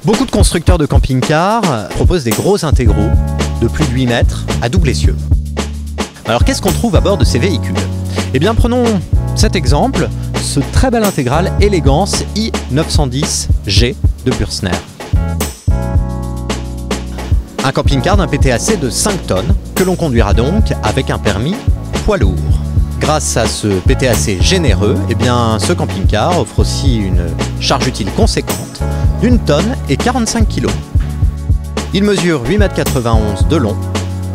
Beaucoup de constructeurs de camping-cars proposent des gros intégraux de plus de 8 mètres à double essieu. Alors qu'est-ce qu'on trouve à bord de ces véhicules? Eh bien prenons cet exemple, ce très bel intégral Elegance i910G de Bürsner. Un camping-car d'un PTAC de 5 tonnes que l'on conduira donc avec un permis poids lourd. Grâce à ce PTAC généreux, eh bien, ce camping-car offre aussi une charge utile conséquente d'1 tonne et 45 kg. Il mesure 8,91 m de long,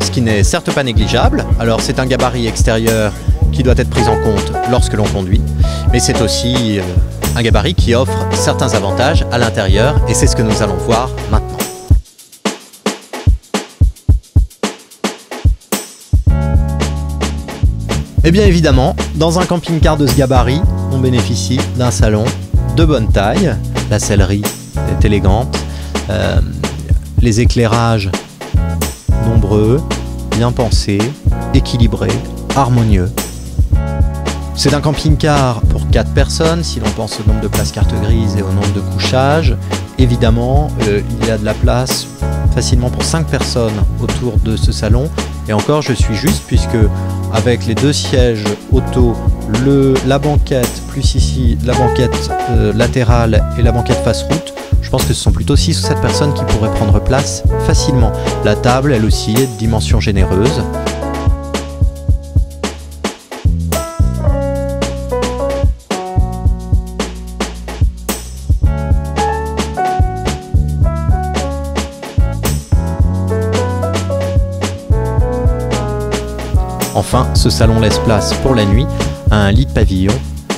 ce qui n'est certes pas négligeable. Alors c'est un gabarit extérieur qui doit être pris en compte lorsque l'on conduit, mais c'est aussi un gabarit qui offre certains avantages à l'intérieur et c'est ce que nous allons voir maintenant. Et bien évidemment, dans un camping-car de ce gabarit, on bénéficie d'un salon de bonne taille. La sellerie est élégante, les éclairages nombreux, bien pensés, équilibrés, harmonieux. C'est un camping-car pour 4 personnes, si l'on pense au nombre de places carte grise et au nombre de couchages. Évidemment, il y a de la place facilement pour 5 personnes autour de ce salon. Et encore, je suis juste puisque avec les 2 sièges auto, la banquette, plus ici la banquette latérale et la banquette face route, je pense que ce sont plutôt 6 ou 7 personnes qui pourraient prendre place facilement. La table, elle aussi, est de dimension généreuse. Enfin, ce salon laisse place pour la nuit à un lit de pavillon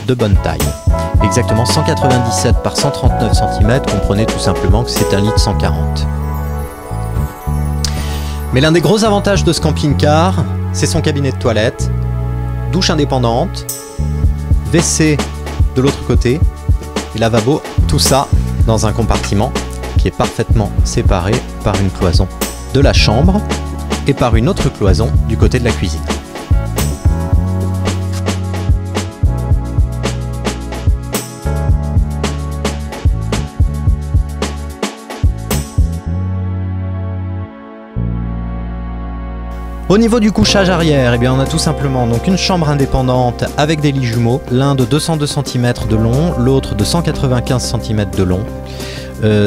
de bonne taille. Exactement 197 par 139 cm, comprenez tout simplement que c'est un lit de 140. Mais l'un des gros avantages de ce camping-car, c'est son cabinet de toilette, douche indépendante, WC de l'autre côté, et lavabo, tout ça dans un compartiment qui est parfaitement séparé par une cloison de la chambre et par une autre cloison du côté de la cuisine. Au niveau du couchage arrière, eh bien, on a tout simplement donc une chambre indépendante avec des lits jumeaux, l'un de 202 cm de long, l'autre de 195 cm de long.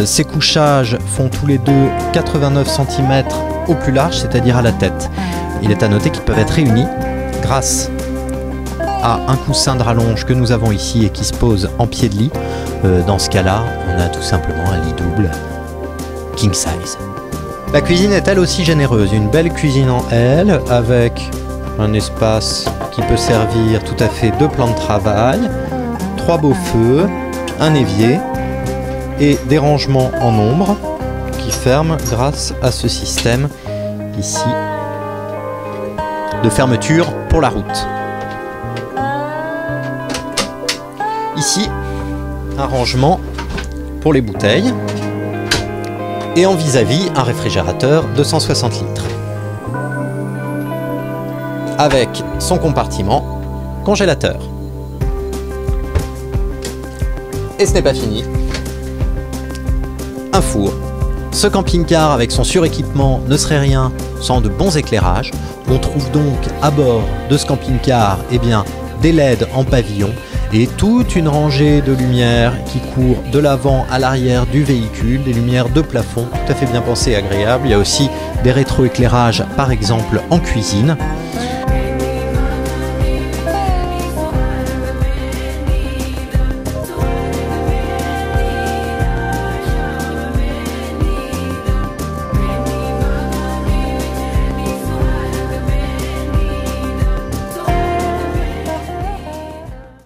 Ces couchages font tous les deux 89 cm au plus large, c'est-à-dire à la tête. Il est à noter qu'ils peuvent être réunis grâce à un coussin de rallonge que nous avons ici et qui se pose en pied de lit. Dans ce cas-là, on a tout simplement un lit double, king size. La cuisine est elle aussi généreuse, une belle cuisine en L avec un espace qui peut servir tout à fait 2 plans de travail, 3 beaux feux, un évier et des rangements en ombre qui ferment grâce à ce système ici de fermeture pour la route. Ici, un rangement pour les bouteilles. Et en vis-à-vis, un réfrigérateur de 160 litres. Avec son compartiment congélateur. Et ce n'est pas fini. Un four. Ce camping-car avec son suréquipement ne serait rien sans de bons éclairages. On trouve donc à bord de ce camping-car des LED en pavillon et toute une rangée de lumières qui court de l'avant à l'arrière du véhicule, des lumières de plafond tout à fait bien pensées et agréables. Il y a aussi des rétroéclairages par exemple en cuisine.